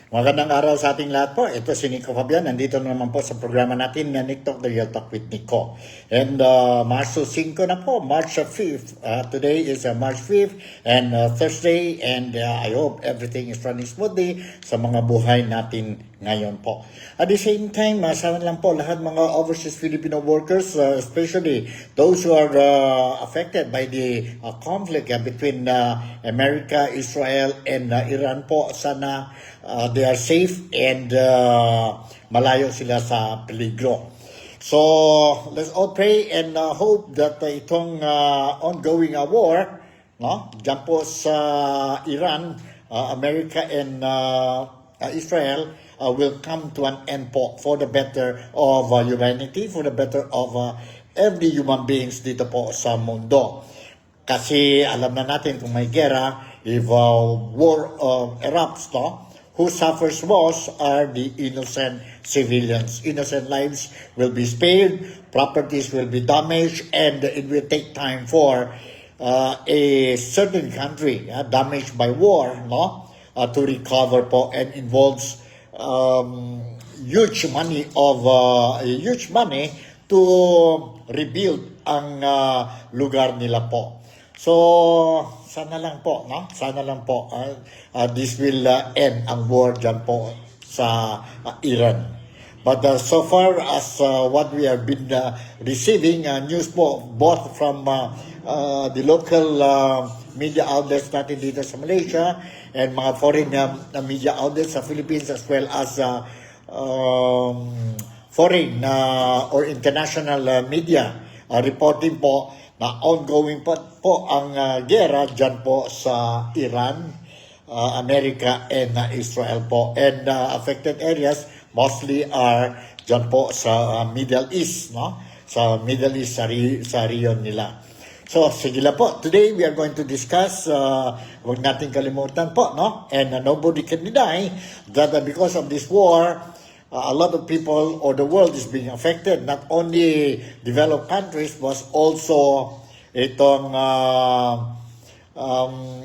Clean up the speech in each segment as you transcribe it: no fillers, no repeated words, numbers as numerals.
Magandang araw sa ating lahat po. Ito si Nico Fabian. Nandito na naman po sa programa natin na Nick Talk, The Real Talk with Nico. And Marso 5 na po, March 5th. Today is March 5th and Thursday. And I hope everything is running smoothly sa mga buhay natin ngayon po. At the same time, sana lang po lahat mga overseas Filipino workers, especially those who are affected by the conflict between America, Israel, and Iran po, sana they are safe and malayo sila sa peligro. So, let's all pray and hope that itong ongoing war, no, dyan po sa Iran, America and Israel will come to an end po for the better of humanity, for the better of every human beings dito po sa mundo. Kasi alam na natin kung may gera, if war erupts, no, who suffers most are the innocent civilians. Innocent lives will be spared, properties will be damaged, and it will take time for a certain country damaged by war, no, to recover po, and involves huge money to rebuild ang lugar nila po. So, sana lang po, no? Sana lang po this will end ang war dyan po sa Iran. But so far as what we have been receiving news po both from the local media outlets natin dito sa Malaysia and mga foreign media outlets sa Philippines, as well as foreign or international media reporting po na ongoing po ang gera dyan po sa Iran, America, and Israel po. And affected areas mostly are dyan po sa Middle East, no? Sa Middle East, sa region nila. So, sige lang po. Today, we are going to discuss, huwag natin kalimutan po, no? And nobody can deny that because of this war, a lot of people or the world is being affected. Not only developed countries, but also itong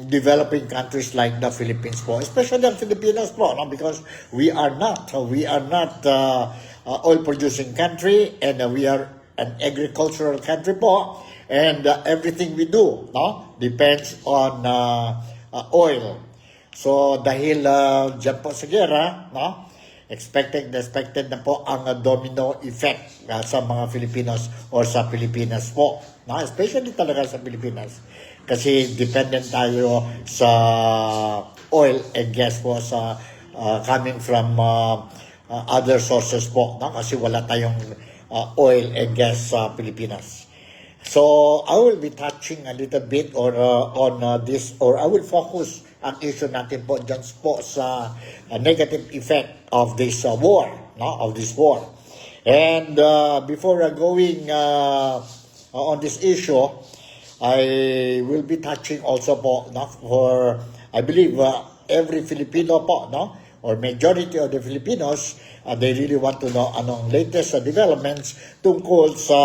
developing countries like the Philippines po. Especially the Filipinos po, no? Because we are not oil producing country, and we are an agricultural country po. And everything we do, no, depends on oil. So dahil dyan po sa gera, no, expected na po ang domino effect sa mga Filipinos or sa Pilipinas po, no, especially talaga sa Pilipinas. Kasi dependent tayo sa oil and gas po sa coming from other sources po, no, kasi wala tayong oil and gas sa Pilipinas. So, I will be touching a little bit on this, or I will focus ang issue natin po dyan po sa negative effect of this war, no? Of this war. And before going on this issue, I will be touching also po, no, for, I believe, every Filipino po, no, or majority of the Filipinos, they really want to know anong latest developments tungkol sa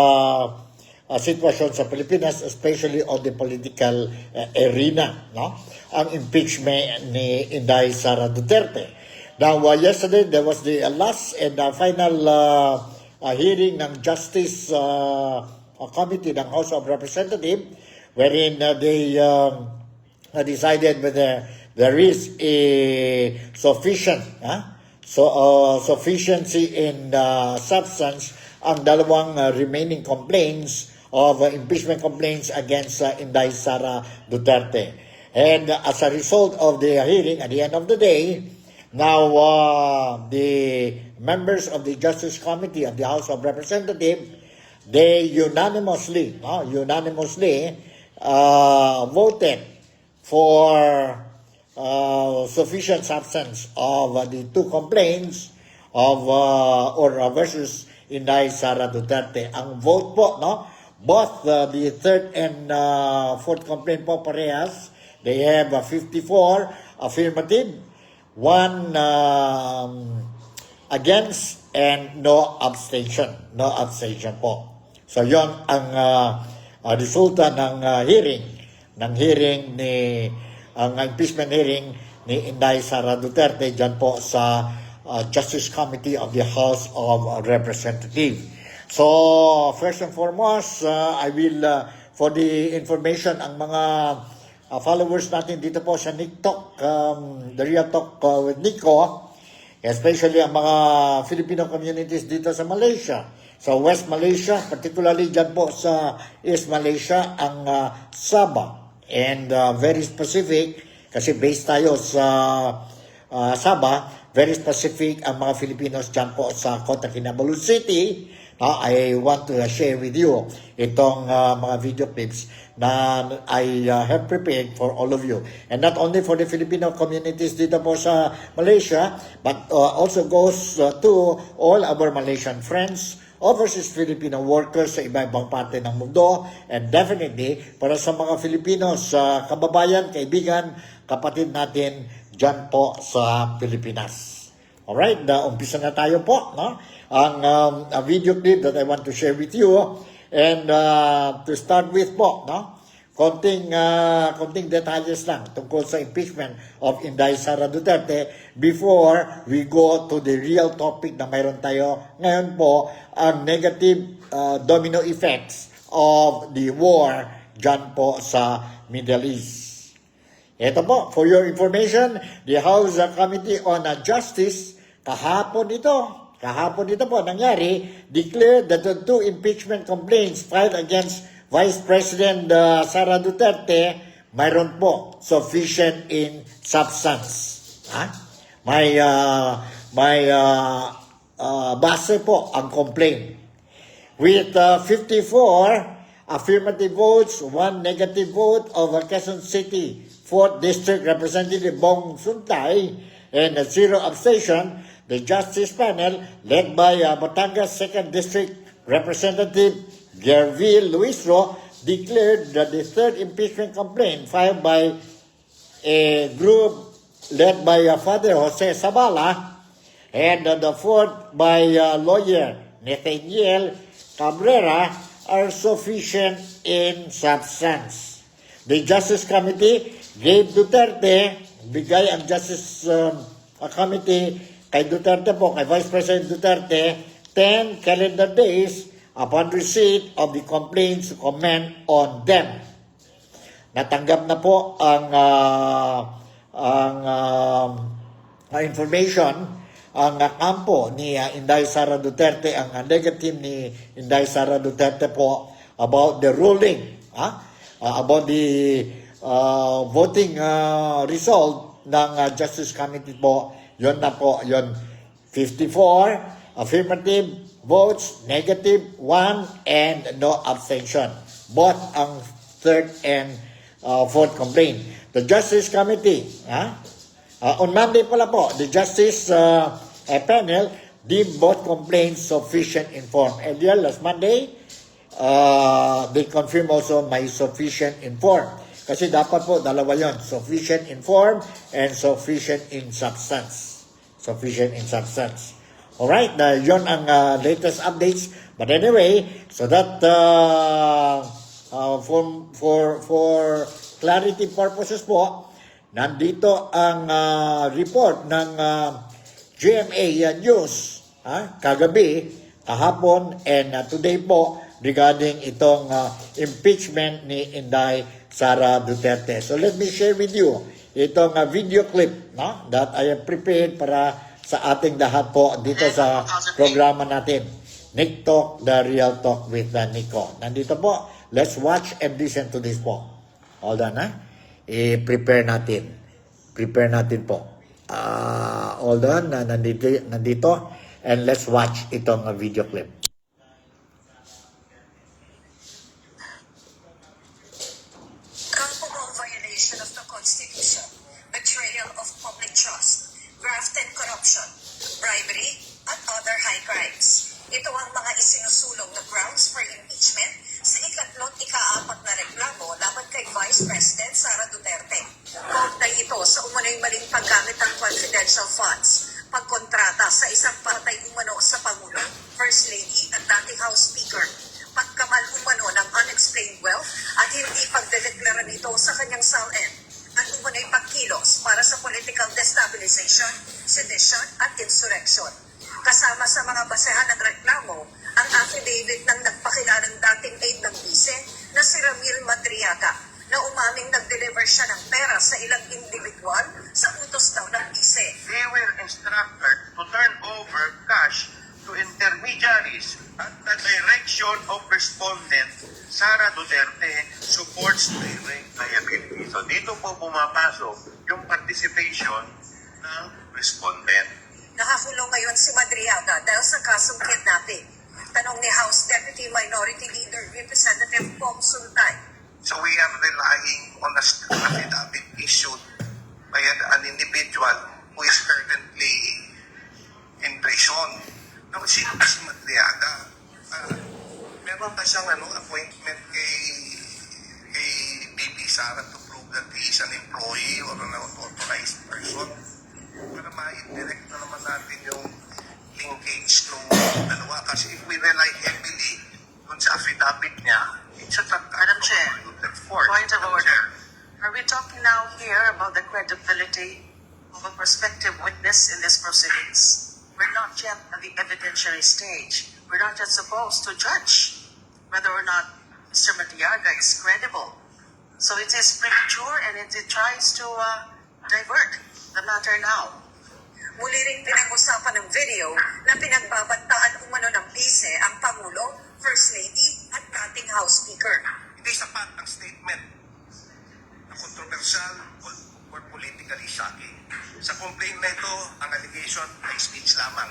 sitwasyon sa Pilipinas, especially on the political arena, no? Ang impeachment ni Inday Sara Duterte. Now, yesterday, there was the last and final hearing ng Justice Committee ng House of Representatives, wherein they decided whether there is a sufficiency in substance ang dalawang remaining complaints of impeachment complaints against Inday Sara Duterte. And as a result of the hearing, at the end of the day, now the members of the Justice Committee of the House of Representatives, they unanimously voted for sufficient substance of the two complaints of versus Inday Sara Duterte. Ang vote po, no, both the third and fourth complaint po parehas, they have 54 affirmative, 1 against, and no abstention po. So yon ang resulta ng hearing ang impeachment hearing ni Inday Sara Duterte dyan po sa Justice Committee of the House of Representatives. So, first and foremost, I will, for the information, ang mga followers natin dito po sa TikTok, The Real Talk with Nico, especially ang mga Filipino communities dito sa Malaysia, sa West Malaysia, particularly dyan po sa East Malaysia, ang Sabah. And very specific, kasi based tayo sa Sabah, very specific ang mga Filipinos dyan po sa Kota Kinabalu City. I want to share with you itong mga video clips na I have prepared for all of you. And not only for the Filipino communities dito po sa Malaysia, but also goes to all our Malaysian friends, overseas Filipino workers sa iba-ibang parte ng mundo, and definitely para sa mga Filipinos, kababayan, kaibigan, kapatid natin dyan po sa Pilipinas. Alright, umpisa na tayo po, no? Ang video clip that I want to share with you. And to start with po, no? Konting detalles lang tungkol sa impeachment of Inday Sara Duterte before we go to the real topic na mayroon tayo ngayon po, ang negative domino effects of the war dyan po sa Middle East. Ito po, for your information, the House Committee on Justice, kahapon ito po nangyari, declared that the two impeachment complaints filed against Vice President Sara Duterte, mayroon po sufficient in substance. May base po ang complaint. With 54 affirmative votes, 1 negative vote of Quezon City 4th District Representative Bong Suntay, and 0 abstention, the Justice Panel, led by Batangas 2nd District Representative Gerville Luisro, declared that the third impeachment complaint filed by a group led by Father Jose Sabala, and the fourth by lawyer Nathaniel Cabrera, are sufficient in substance. The Justice Committee gave Duterte, bigay ang Justice Committee kay Duterte po, kay Vice President Duterte, 10 calendar days upon receipt of the complaints to comment on them. Natanggap na po ang information, ang kampo ni Inday Sara Duterte, ang negative ni Inday Sara Duterte po about the ruling, about the voting result ng Justice Committee po. Yon na po, yon 54 affirmative votes, negative 1, and no abstention. Both ang third and fourth complaint. The Justice Committee, on Monday pala po, the Justice Panel deemed both complaints sufficient in form. Earlier, last Monday, they confirm also may sufficient in form. Kasi dapat po, dalawa yon, sufficient in form and sufficient in substance. Sufficient in substance. Alright, yon ang latest updates. But anyway, so that for clarity purposes po, nandito ang report ng GMA News kagabi, kahapon, and today po regarding itong impeachment ni Inday Sara Duterte. So let me share with you itong video clip that I have prepared para sa ating lahat po dito sa programa natin, Nick Talk, The Real Talk with Nico. Nandito po, let's watch and listen to this po. Hold on, i-prepare natin. Prepare natin po. Hold on, nandito, and let's watch itong video clip. Culpable violation of the Constitution, betrayal of public trust, graft and corruption, bribery, at other high crimes. Ito ang mga isinusulong na grounds for impeachment sa ika-4 na reklamo laban kay Vice President Sara Duterte. Kaugnay ito sa umano'y maling paggamit ng confidential funds, pagkontrata sa isang patay umano sa Pangulo, First Lady at dating House Speaker, pagkamal umano ng unexplained wealth at hindi pagdedeklara nito sa kanyang SALN, at umano'y pagkilos para sa political destabilization, sedition at insurrection. Kasama sa mga basehan ng reklamo ang affidavit ng nagpakilalang dating aide ng bise na si Ramil Madriaga na umaming nag-deliver siya ng pera sa ilang individual sa utos daw ng bise. They were instructed to turn over cash to intermediaries at the direction of respondent Sara Duterte supports direct liability. So dito po pumapasok yung participation ng respondent. Nakakulong ngayon si Madriaga dahil sa kasong kidnapping. Tanong ni House Deputy Minority Leader Representative Pom Sultan. So we are relying on a affidavit issued by an individual who is currently in prison. Now, sino ba si Madriaga? Meron ba siyang appointment kay BP Sara to prove that he is an employee or an authorized person? Para ma-indirect na naman natin yung linkage ng dalawa. Kasi if we rely heavily on sa affidavit niya, it should not Madam Chair, point of order. Are we talking now here about the credibility of a prospective witness in this proceedings? We're not yet at the evidentiary stage. We're not yet supposed to judge whether or not Mr. Madriaga is credible. So it is premature and it tries to divert the matter now. Muli rin pinag-usapan ng video na pinagbabantaan umano ng bise ang Pangulo, First Lady at dating House Speaker. Hindi sapat ang statement na controversial or politically shocking. Sa complaint na ito, ang allegation ay speech lamang.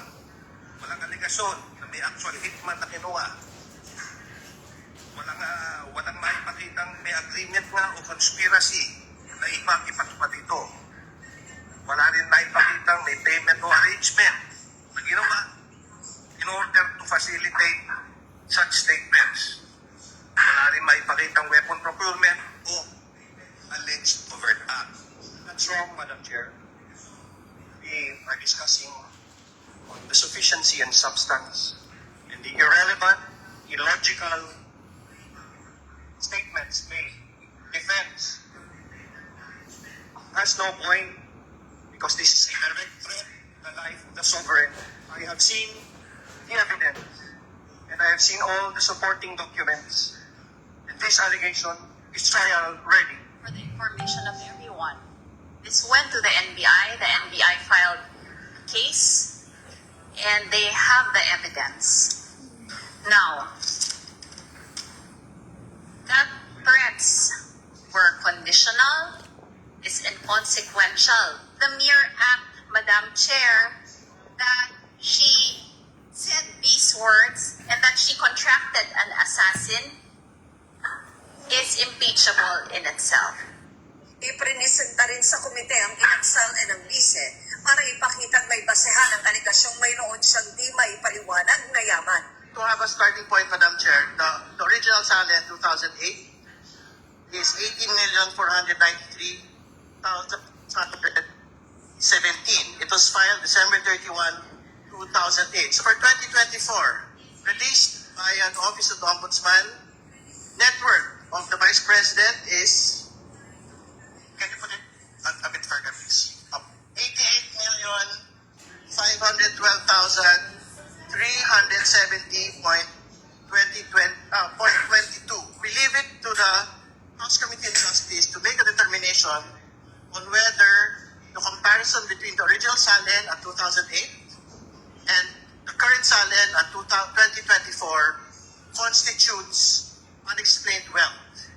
Walang allegation na may actual hitman na kinuha. Walang maipakitang may agreement nga o conspiracy na ipatupad ito. Wala rin maipakitang may payment o arrangement na ginawa in order to facilitate such statements. Wala rin maipakitang weapon procurement o alleged overt act. That's wrong, Madam Chair. We are discussing on the sufficiency and substance and the irrelevant, illogical statements made. Defense has no point because this is a direct threat to the life of the sovereign. I have seen the evidence and I have seen all the supporting documents. And this allegation is trial ready. For the information of everyone, this went to the NBI. The NBI filed a case, and they have the evidence. Now, that threats were conditional, is inconsequential. The mere act, Madam Chair, that she said these words and that she contracted an assassin is impeachable in itself. Iprinisenta rin sa komite ang inaksal e ng bise para ipakitang may basehan ang aligasyong mayroon siyang di maipaliwanag na yaman. To have a starting point, Madam Chair, the original SALE 2008 is 18,493,717. It was filed December 31, 2008. So for 2024, released by an Office of the Ombudsman, net worth of the Vice President is, can you put it a bit further, please? 88,512,370.22. We leave it to the House Committee on Justice to make a determination on whether the comparison between the original SALEN at 2008 and the current SALEN at 2024 constitutes unexplained wealth.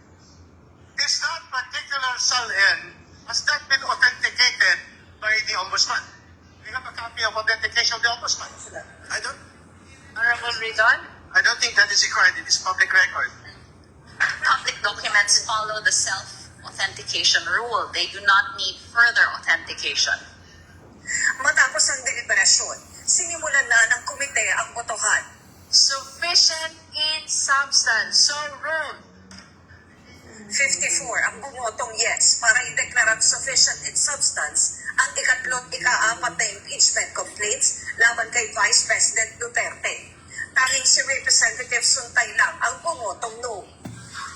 This not particular SALEN has not been authenticated by the Ombudsman. We have a copy of authentication of the Ombudsman. Honorable Ridon, I don't think that is required in this public record. public documents follow the self-authentication rule. They do not need further authentication. Matapos ang deliberasyon, sinimulan na ng komite ang botohan. Sufficient in substance. So ruled. 54 ang bumotong yes para ideklarang sufficient in substance ang ikatlot ika-apat na impeachment complaints laban kay Vice President Duterte. Tanging si Representative Suntay lang ang bumotong no.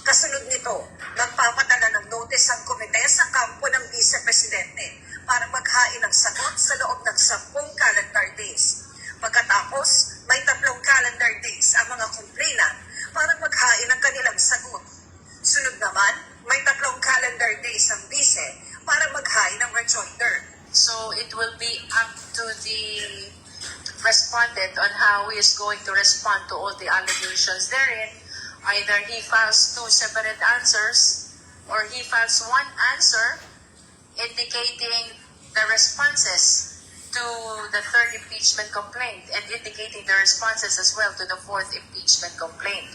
Kasunod nito, nagpapadala ng notice ang komite sa kampo ng Vice Presidente para maghain ng sagot sa loob ng 10 calendar days. Pagkatapos, may 3 calendar days ang mga complainant para maghain ng kanilang sagot. Sunod naman, may 3 calendar days ang Vice para maghain ng rejoinder. So it will be up to the respondent on how he is going to respond to all the allegations therein. Either he files 2 separate answers or he files 1 answer indicating the responses to the 3rd impeachment complaint and indicating the responses as well to the 4th impeachment complaint.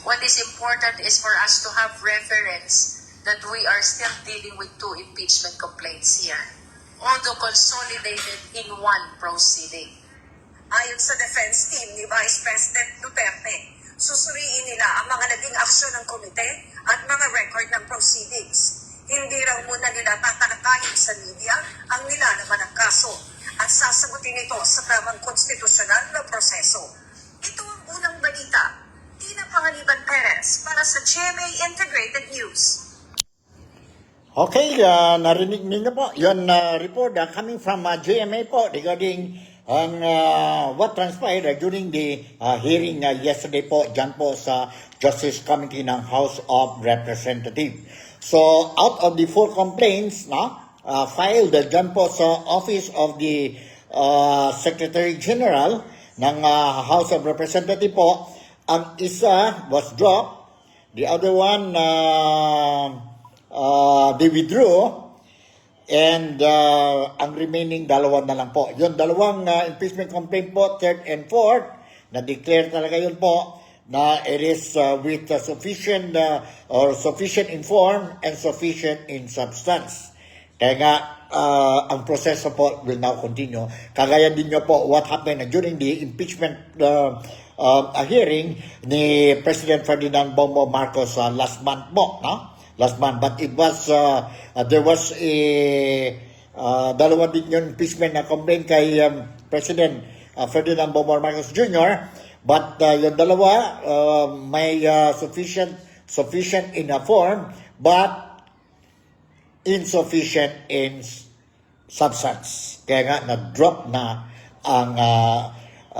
What is important is for us to have reference that we are still dealing with 2 impeachment complaints here, although consolidated in 1 proceeding. Ayon sa defense team ni Vice President Duterte, susuriin nila ang mga naging aksyon ng komite at mga record ng proceedings. Hindi raw muna nila tatalakayin sa media ang nilalaman ng kaso at sasagutin ito sa tamang konstitusyonal na proseso. Ito ang unang balita. Tina Panganiban Perez para sa GMA Integrated News. Okay, narinig ninyo po. Yun report coming from GMA po regarding ang what transpired during the hearing yesterday po dyan po sa Justice Committee ng House of Representatives. So, out of the 4 complaints filed dyan po sa Office of the Secretary General ng House of Representatives po, ang isa was dropped, the other one they withdrew, and ang remaining 2 na lang po. Yung 2 impeachment complaint po, 3rd and 4th, na-declare talaga yun po na it is with sufficient or sufficient in form and sufficient in substance. Kaya nga, ang proseso po will now continue. Kagaya din nyo po what happened during the impeachment hearing ni President Ferdinand Bongbong Marcos last month po, no? Last month, but it was there was a 2 din yung impeachment na complaint kay President Ferdinand Bongbong Marcos Jr. But yung 2 may sufficient in a form but insufficient in substance. Kaya nga na-drop na ang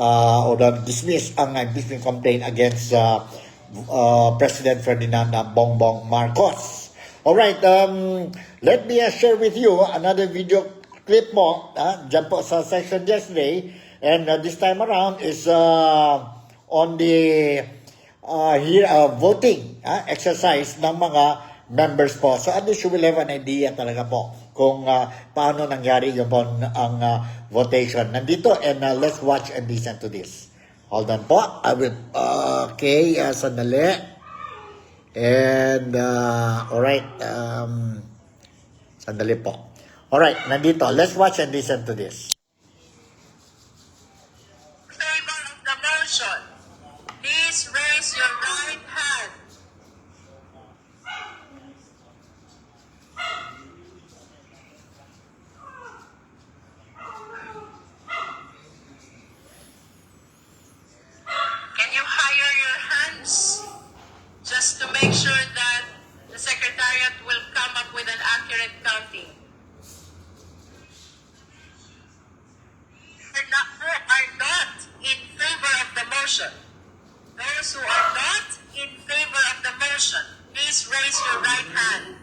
or dismiss ang impeachment complaint against President Ferdinand Bongbong Marcos. Alright, let me share with you another video clip mo dyan po sa session yesterday, and this time around is on the voting exercise ng mga members po. So at least you will have an idea talaga po kung paano nangyari yung po ang votation. Nandito, and let's watch and listen to this. Hold on po. I will, okay, sandali. And, alright, sandali po. Alright, nandito. Let's watch and listen to this. Favor of the motion, please raise your right hand. Can you higher your hands just to make sure that the Secretariat will come up with an accurate counting? Who are not in favor of the motion? Those who are not in favor of the motion, please raise your right hand.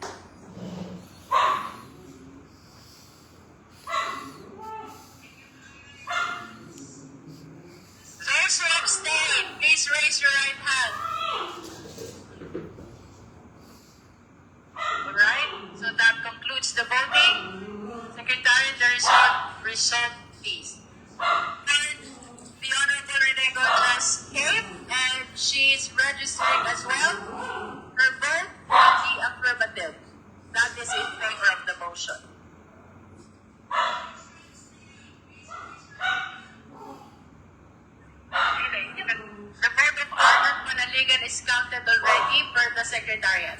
Those who abstain, please raise your right hand. Alright, so that concludes the voting. Secretary, the result, please. And the Honorable Rene Gotras came, and she's registering as well. Her vote will be affirmative. That is in favor of the motion. The vote of Arnold Panaligan is counted already per the Secretariat.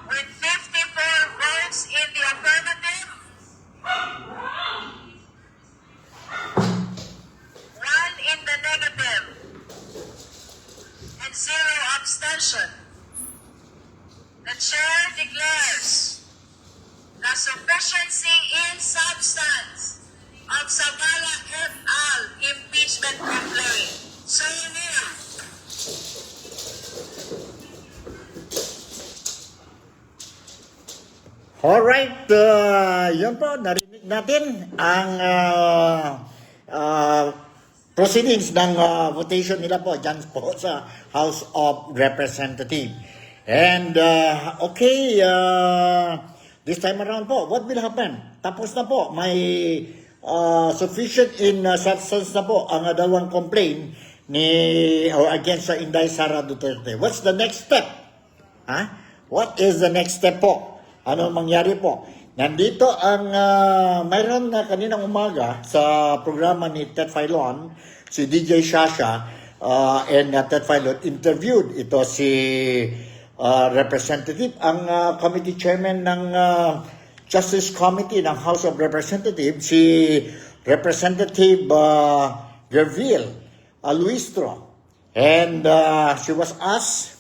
With 54 votes in the affirmative, 1 in the negative, and 0 abstention, the Chair declares Zabala et al. Impeachment complaint. Sa'yo niya. Alright, yun po, narinig natin ang proceedings ng votation nila po dyan po sa House of Representatives. And okay, this time around po, what will happen? Tapos na po, may sufficient in substance na po ang dalawang complaint or against sa Inday Sara Duterte. What's the next step? What is the next step po? Ano mangyari po? Nandito ang mayroon na kaninang umaga sa programa ni Ted Filon, si DJ Shasha and Ted Filon interviewed ito si representative, ang committee chairman ng Justice Committee ng House of Representatives, si Representative Gerville Luistro. And she was asked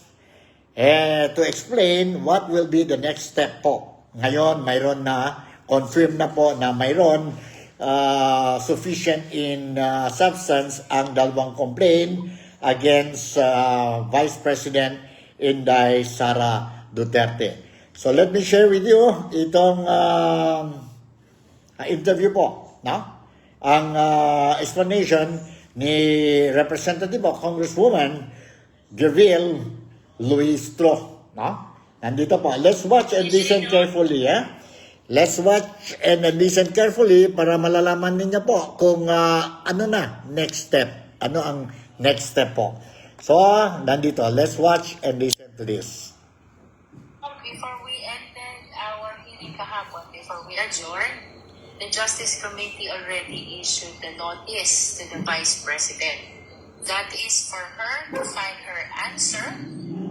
to explain what will be the next step po. Ngayon, mayroon na, confirm na po na mayroon sufficient in substance ang dalawang complaint against Vice President Inday Sara Duterte. So let me share with you itong interview po, no? Ang explanation ni Representative o Congresswoman Gerville Luistro, no? Nandito po. Let's watch and listen carefully, Let's watch and listen carefully para malalaman ninyo po kung ano na next step. Ano ang next step po. So, nandito. Let's watch and listen to this. Before we ended our hearing kahapon, before we adjourned, the Justice Committee already issued the notice to the Vice President. That is for her to file her answer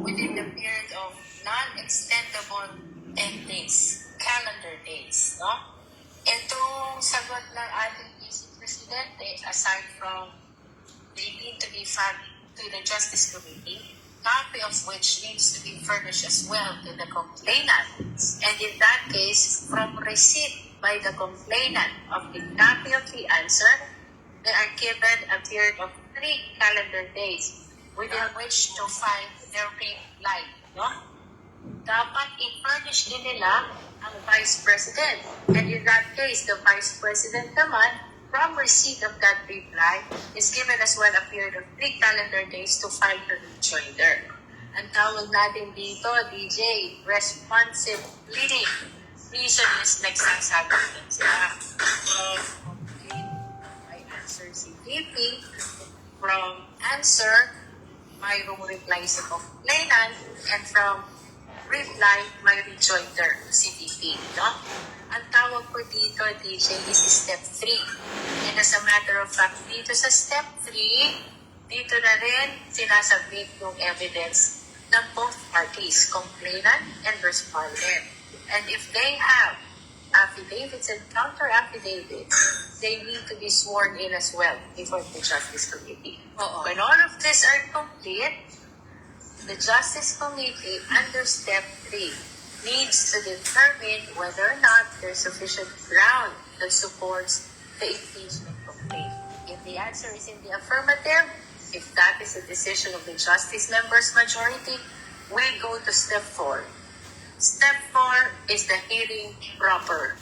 within the period of non-extendable endings, calendar days, no? Itong sagot ng ating Vice Presidente, aside from they need to be filed to the Justice Committee, copy of which needs to be furnished as well to the complainant. And in that case, from receipt by the complainant of the copy of the answer, they are given a period of 3 calendar days within which to file their reply, no? Dapat i-furnish din nila ang Vice President. And in that case, the Vice President naman, from receipt of that reply, is given as well a period of 3 calendar days to file her rejoinder. Ang tawag natin dito, DJ, responsive pleading. Reason is nagsasagot din sila. From my answer si VP, from answer, mayroong reply sa complainant, and from reply, may rejoinder si VP. No? Ang tawag ko dito, DJ, is step 3. And as a matter of fact, dito sa step 3, dito na rin sinasubmit yung evidence ng both parties, complainant and respondent. And if they have affidavits and counter-affidavits, they need to be sworn in as well before the Justice Committee. When all of these are complete, the Justice Committee under step 3 needs to determine whether or not there's sufficient ground that supports the impeachment complaint. If the answer is in the affirmative, if that is a decision of the Justice members' majority, we go to step 4. Step 4 is the hearing proper.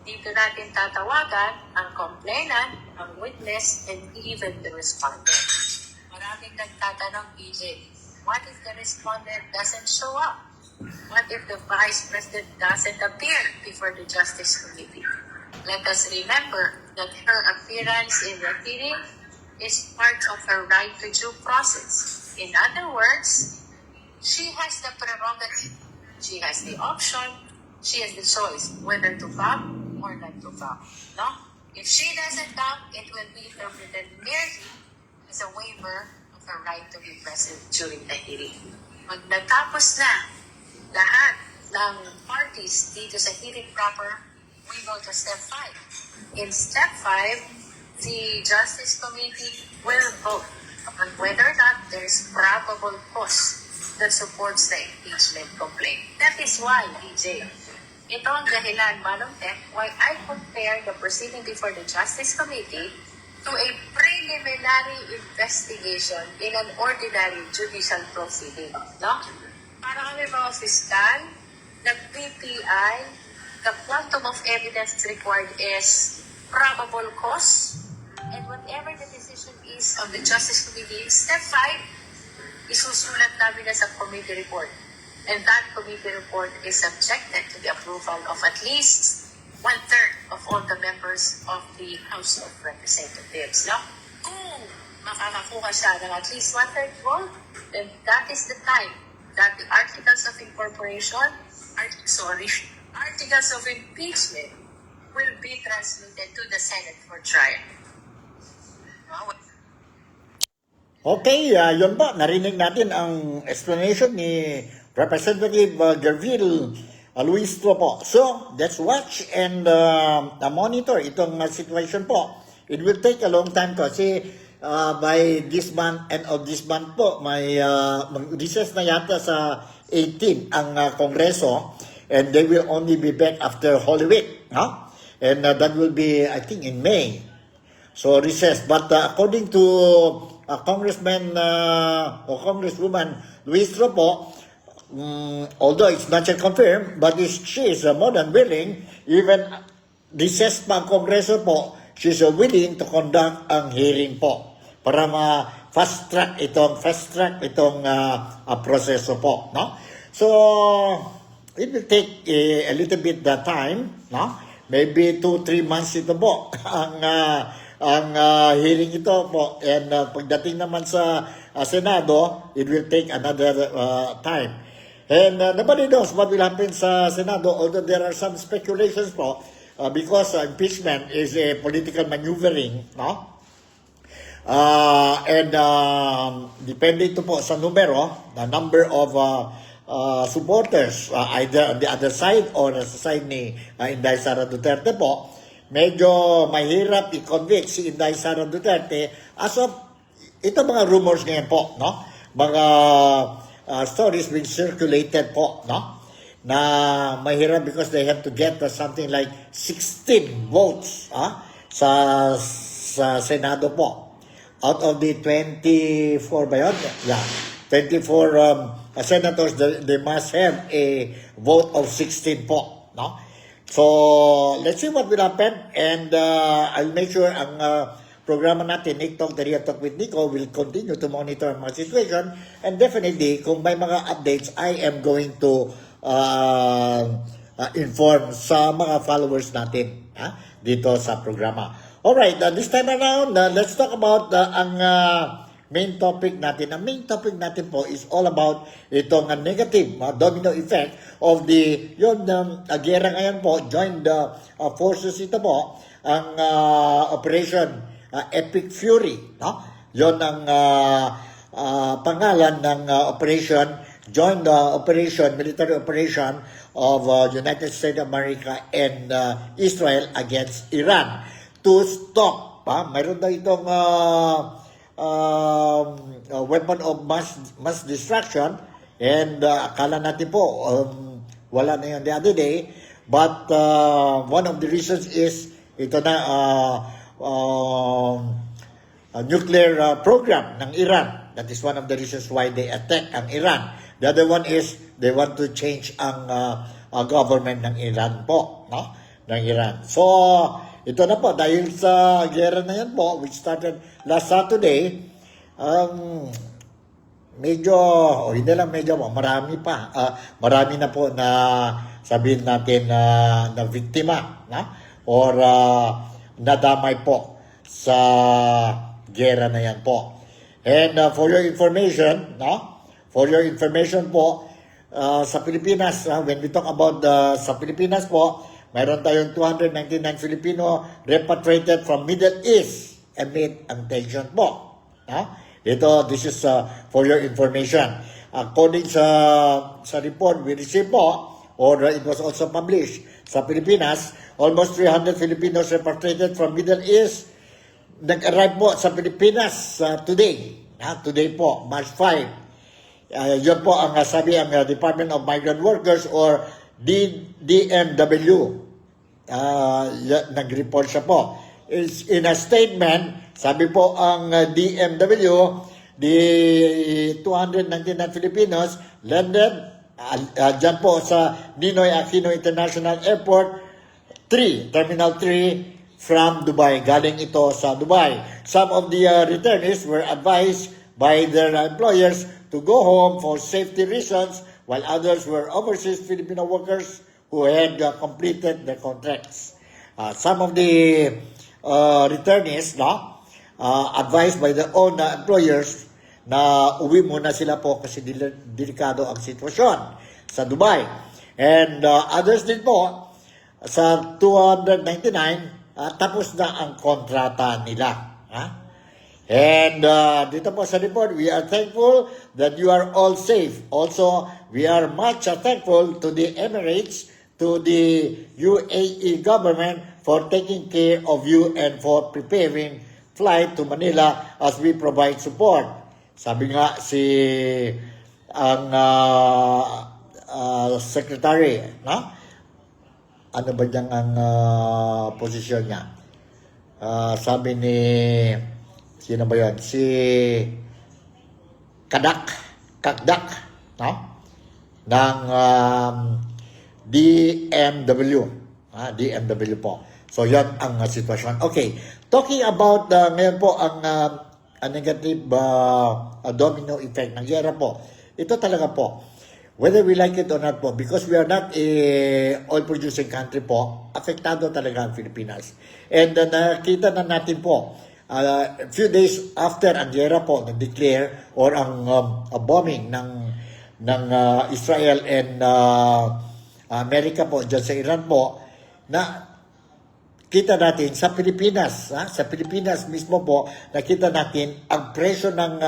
Dito natin tatawagan ang complainant, ang witness, and even the respondent. Maraming nagtatanong, BJ, what if the respondent doesn't show up? What if the Vice President doesn't appear before the Justice Committee? Let us remember that her appearance in the hearing is part of her right to due process. In other words, she has the prerogative. She has the option. She has the choice whether to come or not to come. No? If she doesn't come, it will be interpreted merely as a waiver of her right to be present during the hearing. Pag natapos na lahat ng parties dito sa hearing proper, we go to step 5. In step 5, the Justice Committee will vote on whether or not there is probable cause that supports the impeachment complaint. That is why, DJ, Ito ang dahilan, Manong Tek, why I compare the proceeding before the Justice Committee to a preliminary investigation in an ordinary judicial proceeding. No? Para kami mga fiscal, nag-PPI, the quantum of evidence required is probable cause, and whatever the decision is of the Justice Committee, step 5, isusulat namin na sa committee report. And that committee report is subjected to the approval of at least 1/3 of all the members of the House of Representatives. No? Kung makakakuha siya ng at least 1/3 vote, then that is the time that the Articles of Incorporation, Articles of Impeachment will be transmitted to the Senate for trial. Okay, yun po. Narinig natin ang explanation ni Representative Gerville Luistro po. So, let's watch and monitor itong situation po. It will take a long time kasi by this month, end of this month po, may recess na yata sa 18 ang Kongreso, and they will only be back after Holy Week. No? And that will be, I think, in May. So, recess. But according to Congressman or Congresswoman Luistro po, although it's not yet confirmed, but she is more than willing, even recess pa ang Kongreso po, she's willing to conduct ang hearing po para ma-fast track itong proseso po, no? So it will take a little bit the time, no? Maybe 2-3 months ito po ang hearing ito po, and pagdating naman sa Senado, it will take another time. And nobody knows what will happen sa Senado, although there are some speculations po, because impeachment is a political maneuvering, no? And depende ito po sa numero, the number of supporters, either on the other side or sa side ni Inday Sara Duterte po, medyo mahirap i-convict si Inday Sara Duterte as of ito mga rumors ngayon po, no? Mga stories being circulated po, no? Na mahirap because they have to get something like 16 votes sa Senado po. Out of the 24 ba yun? Yeah. 24 senators, they must have a vote of 16 po, no? So, let's see what will happen, and I'll make sure ang programa natin, Nick Talk, the Real Talk with Nico, will continue to monitor ang mga situation, and definitely, kung may mga updates, I am going to inform sa mga followers natin dito sa programa. Alright, this time around, let's talk about ang main topic natin. Ang main topic natin po is all about itong negative domino effect of the gera ngayon po, joined forces ito po, ang Operation Epic Fury, no? Yon ang pangalan ng operation, joined operation, military operation of United States of America and Israel against Iran to stop. Mayroon daw itong weapon of mass destruction, and akala natin po wala na yun the other day, but one of the reasons is ito na nuclear program ng Iran. That is one of the reasons why they attack ang Iran. The other one is they want to change ang government ng Iran po, no? Ng Iran. So, ito na po, dahil sa gera na yan po, which started last Saturday, medyo, hindi lang medyo, marami pa. Marami na po na sabihin natin na biktima, na? Or nadamay po sa gera na yan po. And for your information, no? For your information po, sa Pilipinas, when we talk about sa Pilipinas po, mayroon tayong 299 Filipino repatriated from Middle East amid ang tension po. This is for your information. According sa report we received po, or it was also published, sa Pilipinas, almost 300 Filipinos repatriated from Middle East nag-arrive po sa Pilipinas today. Today po, March 5. Yun po ang sabi ang Department of Migrant Workers or DMW. Nag-report siya po. In a statement, sabi po ang DMW, the 299 Filipinos landed dyan po sa Ninoy Aquino International Airport, Terminal 3 from Dubai. Galing ito sa Dubai. Some of the returnees were advised by their employers to go home for safety reasons, while others were overseas Filipino workers who had completed their contracts. Some of the returnees, advised by their own employers na uwi muna sila po kasi delikado ang sitwasyon sa Dubai. And others din po, sa 299, tapos na ang kontrata nila. And dito po sa report, we are thankful that you are all safe. Also, we are much thankful to the Emirates, to the UAE government for taking care of you and for preparing flight to Manila as we provide support. Sabi nga si ang secretary, ano ba diyang ang posisyon niya? Sabi ni, sino ba yun? Si Kakdak, ng DMW. DMW po. So, yan ang sitwasyon. Okay. Talking about ngayon po ang negative domino effect ng gera po. Ito talaga po. Whether we like it or not po, because we are not a oil-producing country po, apektado talaga ang Pilipinas. And nakita na natin po, a few days after ang gera po na-declare or ang bombing ng Israel and Amerika po, dyan sa Iran po, na kita natin sa Pilipinas, sa Pilipinas mismo po, nakita natin ang presyo ng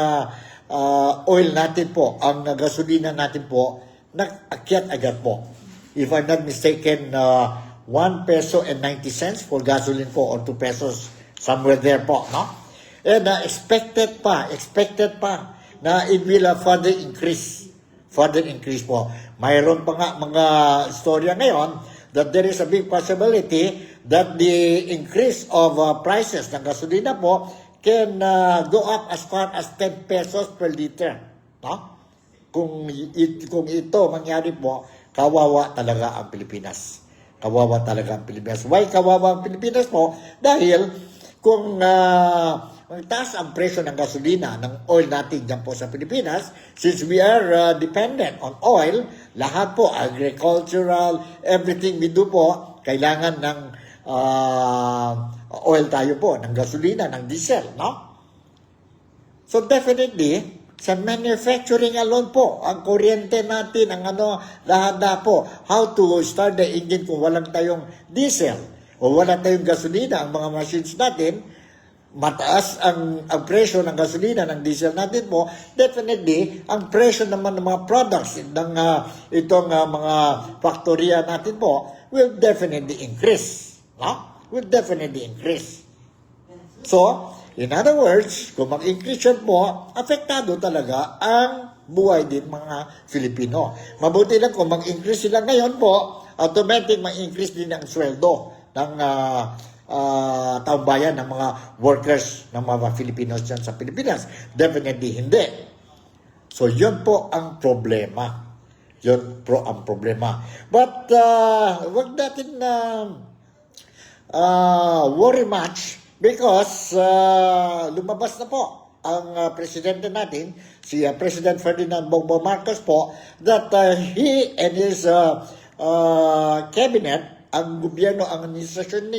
oil natin po, ang gasolina natin po, nag-akyat agad po. If I'm not mistaken, 1 peso and 90 cents for gasoline po, or 2 pesos, somewhere there po, no? And expected pa, na it will further increase po. Mayroon pa nga mga istorya ngayon that there is a big possibility that the increase of prices ng gasolina po can go up as far as 10 pesos per liter. No? Kung ito mangyari po, kawawa talaga ang Pilipinas. Kawawa talaga ang Pilipinas. Why kawawa ang Pilipinas po? Dahil kung taas ang presyo ng gasolina, ng oil natin dyan po sa Pilipinas, since we are dependent on oil, lahat po, agricultural, everything we do po, kailangan ng oil tayo po, ng gasolina, ng diesel, no? So definitely, sa manufacturing alone po, ang kuryente natin, ang lahat na po, how to start the engine kung walang tayong diesel, o walang tayong gasolina, ang mga machines natin, mataas ang presyo ng gasolina, ng diesel natin po, definitely, ang presyo naman ng mga products ng itong mga faktorya natin po will definitely increase. No? Will definitely increase. So, in other words, kung mag-increase yan po, apektado talaga ang buhay din mga Filipino. Mabuti lang kung mag-increase sila ngayon po, automatic mag-increase din ang sweldo ng taong bayan, ng mga workers, ng mga Filipinos dyan sa Pilipinas. Definitely hindi. So, yun po ang problema. Yun po ang problema. But, wag natin worry much because lumabas na po ang presidente natin, si President Ferdinand Bongbong Marcos po, that he and his cabinet, ang gobyerno, ang administrasyon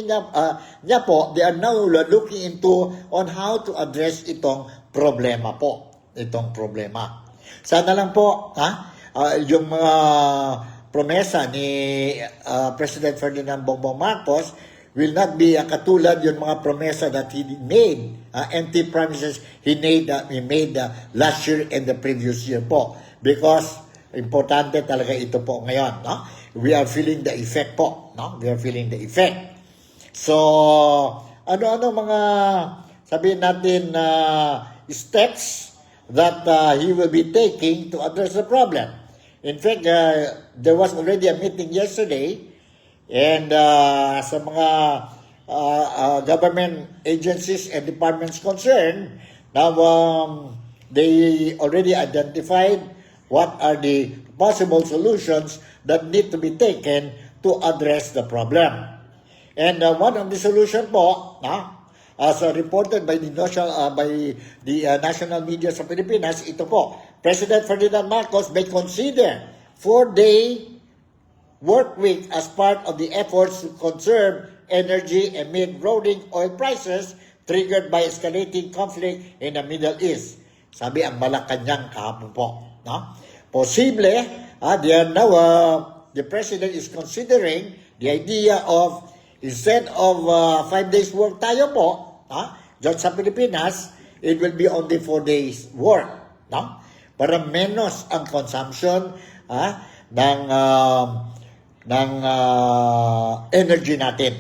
niya po, they are now looking into on how to address itong problema po. Itong problema. Sana lang po, yung mga promesa ni President Ferdinand Bongbong Marcos will not be katulad yung mga promesa that he made, empty promises he made last year and the previous year po. Because importante talaga ito po ngayon, no? We are feeling the effect po, no? We are feeling the effect. So, ano-ano mga sabihin natin steps that he will be taking to address the problem. In fact, there was already a meeting yesterday and sa mga government agencies and departments concerned, now they already identified what are the possible solutions that need to be taken to address the problem. And one of the solution po, as reported by the national media sa Pilipinas, ito po, President Ferdinand Marcos may consider 4-day work week as part of the efforts to conserve energy amid rolling oil prices triggered by escalating conflict in the Middle East. Sabi ang Malacanang kahapon po. Posible, the President is considering the idea of, instead of 5 days work tayo po, dyan sa Pilipinas, it will be only 4 days work. Para menos ang consumption ng energy natin.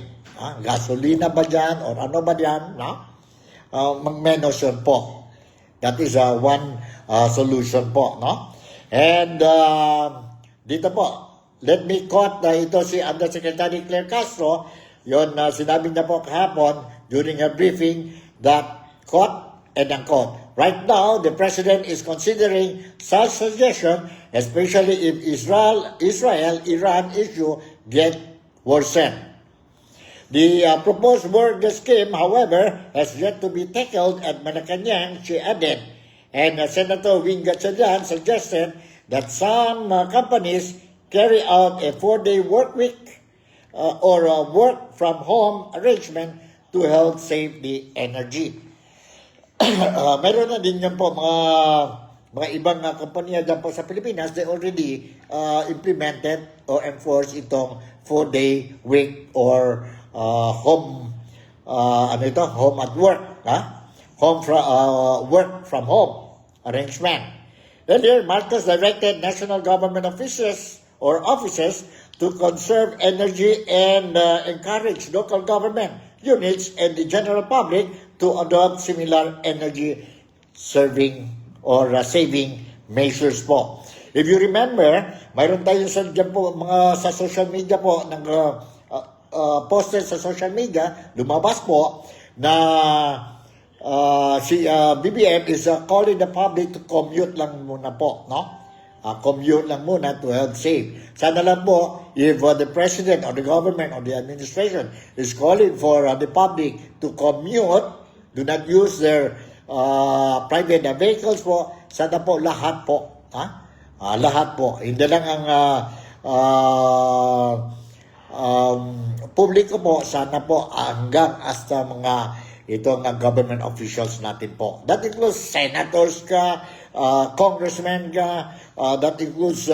Gasolina ba dyan or ano ba dyan? Mag-menos yun po. That is one solution po. And dito po, let me quote ito si Undersecretary Claire Castro. Yun, sinabi na po kahapon during a briefing that, quote, and unquote, right now, the President is considering such suggestion, especially if Israel-Iran issue get worsened. The proposed work scheme, however, has yet to be tackled at Malacanang, she added. And Senator Wing Gatchalian suggested that some companies carry out a 4-day work week or a work from home arrangement to help save the energy. Meron na din yan po mga ibang kumpanya dyan po sa Pilipinas, they already implemented or enforced itong 4-day week or home at work, work from home arrangement. Earlier, Marcos directed national government offices to conserve energy and encourage local government units and the general public to adopt similar energy saving measures po. If you remember, mayroon tayong dyan po, sa social media po, posted sa social media, lumabas po, na si BBM is calling the public to commute lang muna po, commute lang muna to help save. Sana lang po, if the President or the government or the administration is calling for the public to commute, do not use their private vehicles po, sana po lahat po, lahat po. Hindi lang ang publiko po, sana po hanggang hasta mga itong government officials natin po. That includes senators ka, congressmen ka, that includes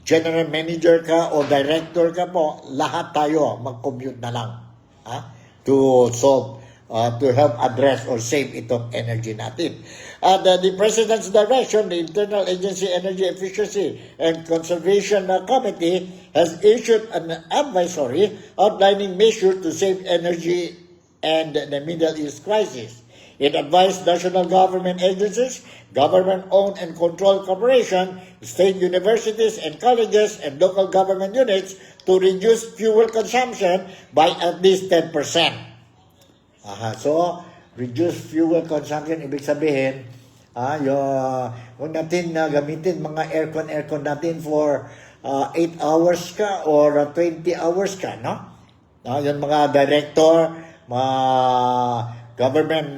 general manager ka o director ka po, lahat tayo mag-commute na lang to solve, to help address or save itong energy natin. The President's direction, the Internal Agency Energy Efficiency and Conservation Committee has issued an advisory outlining measures to save energy and the Middle East crisis. It advised national government agencies, government-owned and controlled corporations, state universities and colleges, and local government units to reduce fuel consumption by at least 10%. So, reduce fuel consumption, ibig sabihin, huwag natin gamitin mga aircon natin for 8 hours ka or 20 hours ka, Yung mga director, mga government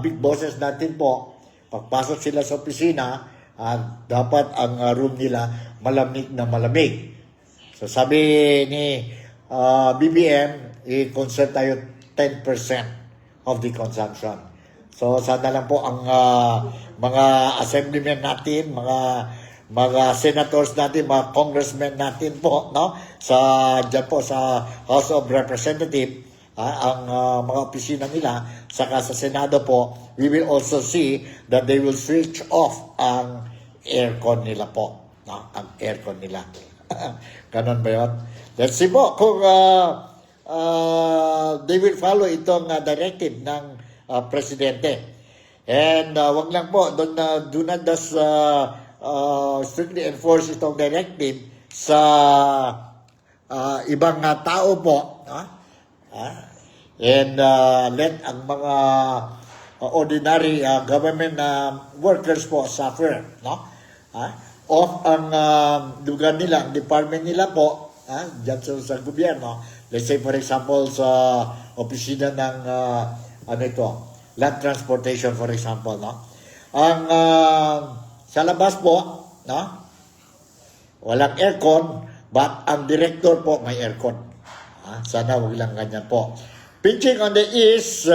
big bosses natin po, pagpasok sila sa opisina, dapat ang room nila malamig na malamig. So sabi ni BBM, i-conserve tayo 10% of the consumption. So sana lang po ang mga assemblymen natin, mga senators natin, mga congressmen natin po, dyan po sa House of Representatives, ang mga opisina nila, saka sa Senado po, we will also see that they will switch off ang aircon nila po. Ang aircon nila. Ganon ba yun? Let's see po kung they will follow itong directive ng Presidente. And wag lang po, do not just strictly enforce itong directive sa ibang tao po. And let ang mga ordinary government workers po suffer. Off ang lugar nila, ang department nila po, dyan sa gobyerno. Let's say for example sa opisina ng land transportation for example, ang sa labas po, walang aircon, but ang director po may aircon. Sana wag lang ganyan po. Pitching on the east,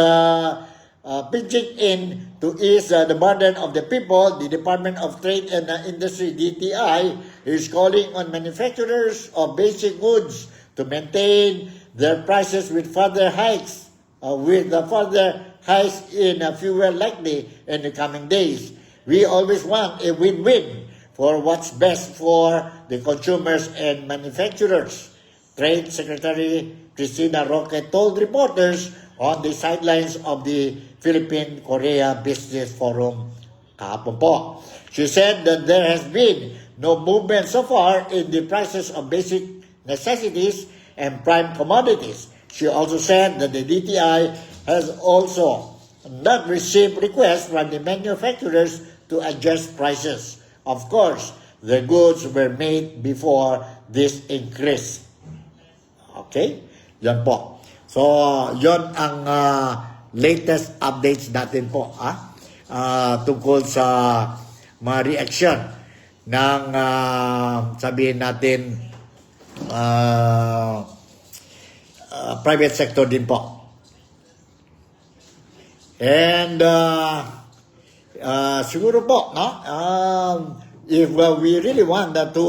pitching in to ease the burden of the people, the Department of Trade and Industry, DTI, is calling on manufacturers of basic goods to maintain their prices with further hikes, in fuel likely in the coming days. We always want a win-win for what's best for the consumers and manufacturers. Trade Secretary Cristina Roque told reporters on the sidelines of the Philippine-Korea Business Forum kahapon po. She said that there has been no movement so far in the prices of basic necessities and prime commodities. She also said that the DTI has also not received requests from the manufacturers to adjust prices. Of course, the goods were made before this increase. Okay? Yan po. So, yon ang latest updates natin po tungkol sa mga reaction ng sabihin natin private sector din po. And siguro po, if we really want to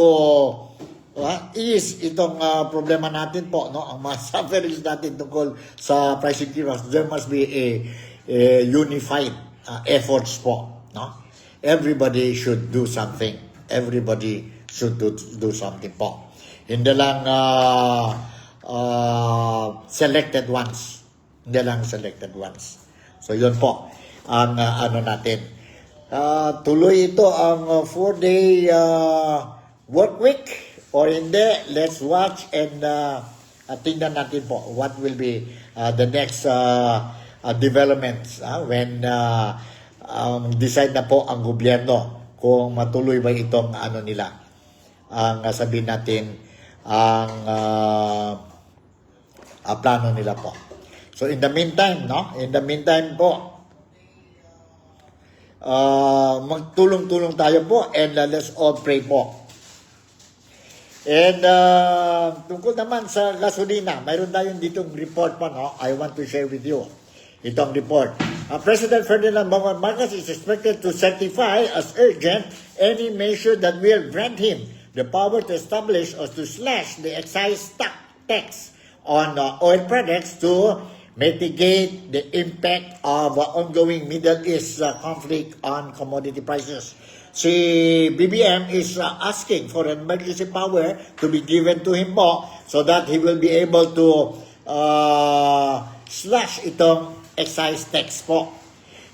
ease itong problema natin po, ang mga sufferings natin tungkol sa pricing increase, there must be a unified efforts po. Everybody should do something. Everybody should do something po. Hindi lang selected ones. Hindi lang selected ones. So, yun po ang ano natin. Tuloy ito ang 4-day work week or hindi. Let's watch and tingnan natin po what will be the next developments when decide na po ang gobyerno kung matuloy ba itong ano nila. Ang sabihin natin ang plano nila po. So in the meantime, po, magtulong-tulong tayo po and let's all pray po. And tungkol naman sa gasolina, mayroon tayong ditong report pa, I want to share with you itong report. President Ferdinand Bongbong Marcos is expected to certify as urgent any measure that will grant him the power to establish or to slash the excise tax on oil products to mitigate the impact of ongoing Middle East conflict on commodity prices. Si BBM is asking for an emergency power to be given to him po so that he will be able to slash itong excise tax po.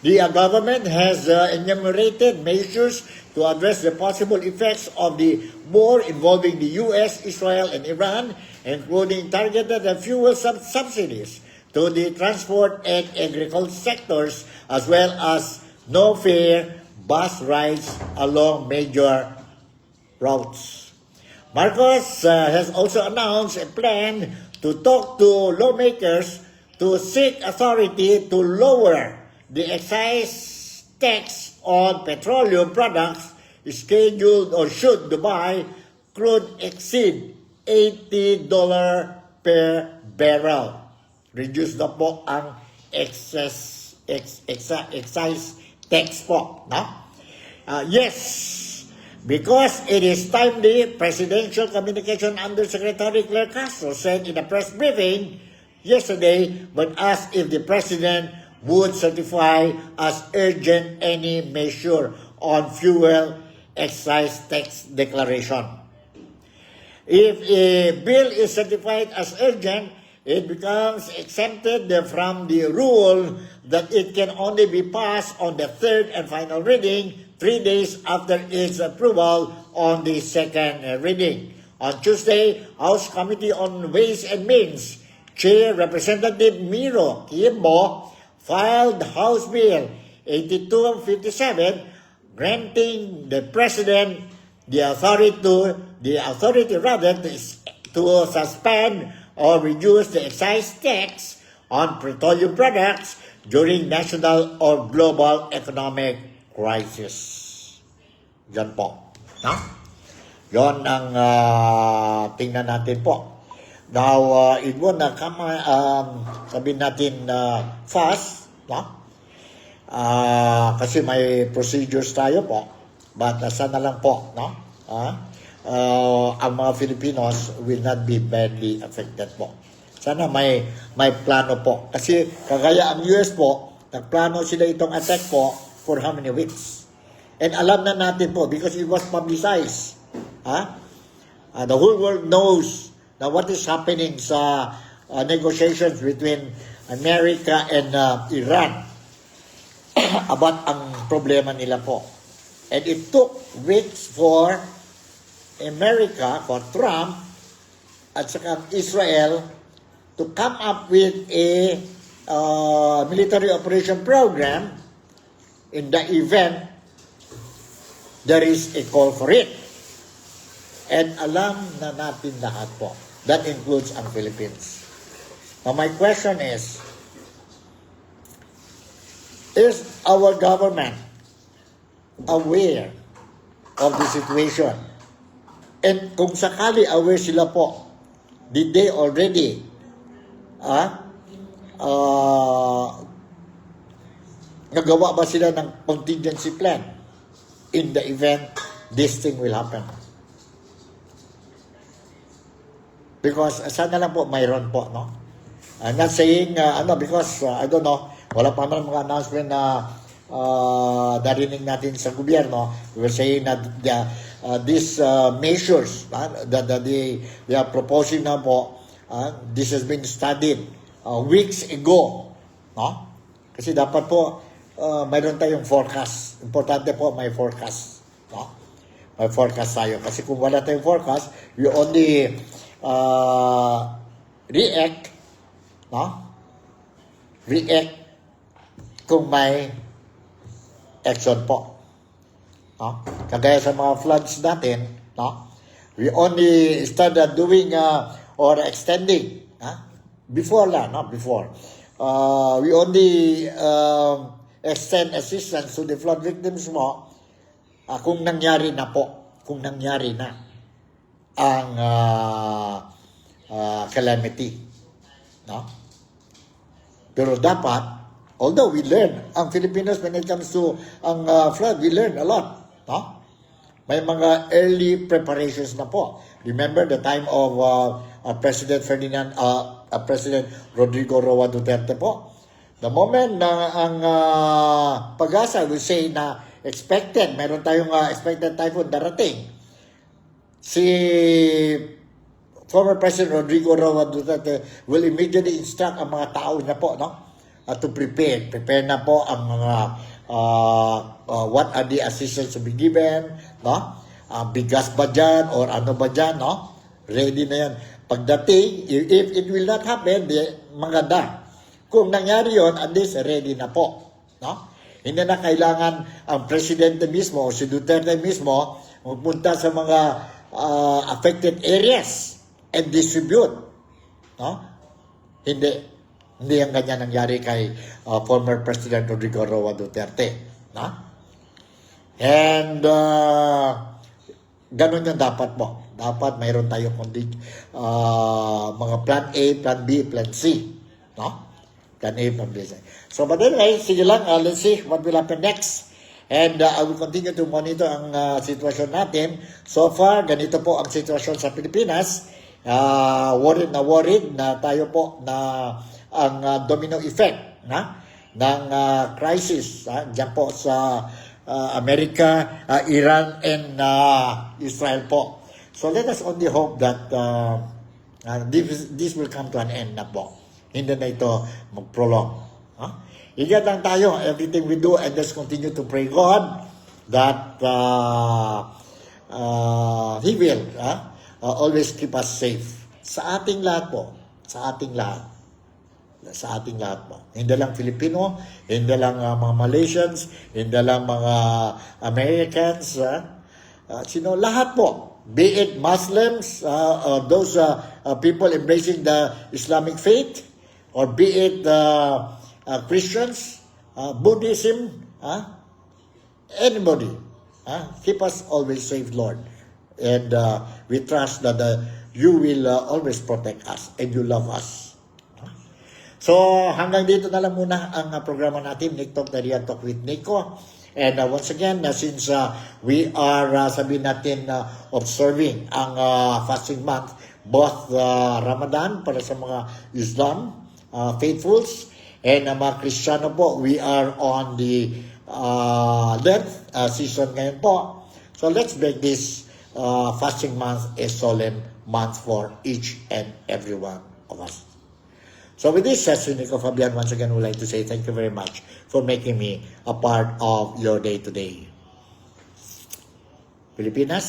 The government has enumerated measures to address the possible effects of the war involving the U.S., Israel, and Iran, including targeted fuel subsidies to the transport and agriculture sectors, as well as no-fare bus rides along major routes. Marcos has also announced a plan to talk to lawmakers to seek authority to lower the excise tax on petroleum products scheduled or should Dubai crude exceed $80 per barrel. Reduce na po ang excise tax po. Yes, because it is timely, Presidential Communication Undersecretary Claire Castro said in a press briefing yesterday, but asked if the President would certify as urgent any measure on fuel excise tax declaration. If a bill is certified as urgent, it becomes exempted from the rule that it can only be passed on the third and final reading 3 days after its approval on the second reading. On Tuesday, House Committee on Ways and Means Chair Representative Miro Kiembo filed House Bill 8257 granting the President the authority to suspend or reduce the excise tax on petroleum products during national or global economic crisis. Yan po. No? Yon ang tingnan natin po. Now, it won't come, sabihin natin fast, no? Kasi may procedures tayo po. But sana lang po, no? Ang mga Filipinos will not be badly affected po. Sana may plano po. Kasi kagaya ang US po, nagplano sila itong attack po for how many weeks? And alam na natin po because it was publicized. The whole world knows na what is happening sa negotiations between America and Iran about ang problema nila po. And it took weeks for America, for Trump, at saka Israel to come up with a military operation program in the event there is a call for it. And alam na natin lahat po. That includes ang Philippines. Now my question is our government aware of the situation? And kung sakali aware sila po, did they already nagawa ba sila ng contingency plan in the event this thing will happen? Because sana lang po mayroon po, no? I'm not saying, because, I don't know, wala pa naman mga announcement na narinig natin sa gobyerno. We were saying that these measures that they are proposing na po, this has been studied weeks ago, no? Kasi dapat po, mayroon tayong forecast. Importante po may forecast, no? May forecast tayo. Kasi kung wala tayong forecast, you only react, no? React kung may action po. No? Kagaya sa mga floods natin, no? We only started doing or extending before lang, no? Before. We only extend assistance to the flood victims mo kung nangyari na po. Kung nangyari na ang calamity, no? Pero dapat, although we learn, ang Filipinos when it comes to ang flood, we learn a lot, no? May mga early preparations na po. Remember the time of President President Rodrigo Roa Duterte po. The moment na ang pag-asa will say na expected, meron tayong expected typhoon darating. Si former President Rodrigo Roa Duterte will immediately instruct ang mga tao niya po, no? To prepare. Prepare na po ang mga what are the assistance to be given, no? Bigas ba dyan or ano ba dyan, no? Ready na yan. Pagdating, if it will not happen, maganda. Kung nangyari yun, at least ready na po, no? Hindi na kailangan ang presidente mismo o si Duterte mismo magpunta sa mga affected areas and distribute, no? Hindi ang ganyan nangyari kay former President Rodrigo Roa Duterte, no? And ganun yung dapat mo. Dapat mayroon tayo mga plan A, plan B, plan C, no? Plan A, plan B. So but anyway, sige lang, let's see what will happen next. And I will continue to monitor ang sitwasyon natin. So far, ganito po ang sitwasyon sa Pilipinas. Worried na tayo po na ang domino effect ng crisis diyan po sa Amerika, Iran, and Israel po. So let us only hope that this will come to an end na po. Hindi na ito mag-prolong. Ingat lang tayo, everything we do, and let's continue to pray God that He will always keep us safe. Sa ating lahat po. Sa ating lahat. Sa ating lahat po. Hindi lang Filipino, hindi lang mga Malaysians, hindi lang mga Americans, lahat po. Be it Muslims, those people embracing the Islamic faith, or be it Christians, Buddhism, anybody. Keep us always safe, Lord. And we trust that you will always protect us and you love us. So, hanggang dito na lang muna ang programa natin, Nick Talk, Nariyan Talk with Nico. And once again, since we are, sabihin natin, observing ang fasting month, both Ramadan para sa mga Islam faithfuls, and mga Kristiyano po, we are on the Lent season ngayon po. So, let's make this fasting month a solemn month for each and every one of us. So with this, Nico Fabian, once again would like to say thank you very much for making me a part of your day-to-day. Pilipinas,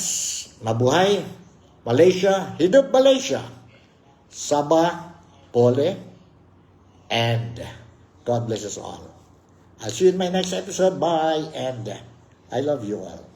mabuhay. Malaysia, hidup Malaysia. Sabah, Pole, and God bless us all. I'll see you in my next episode. Bye, and I love you all.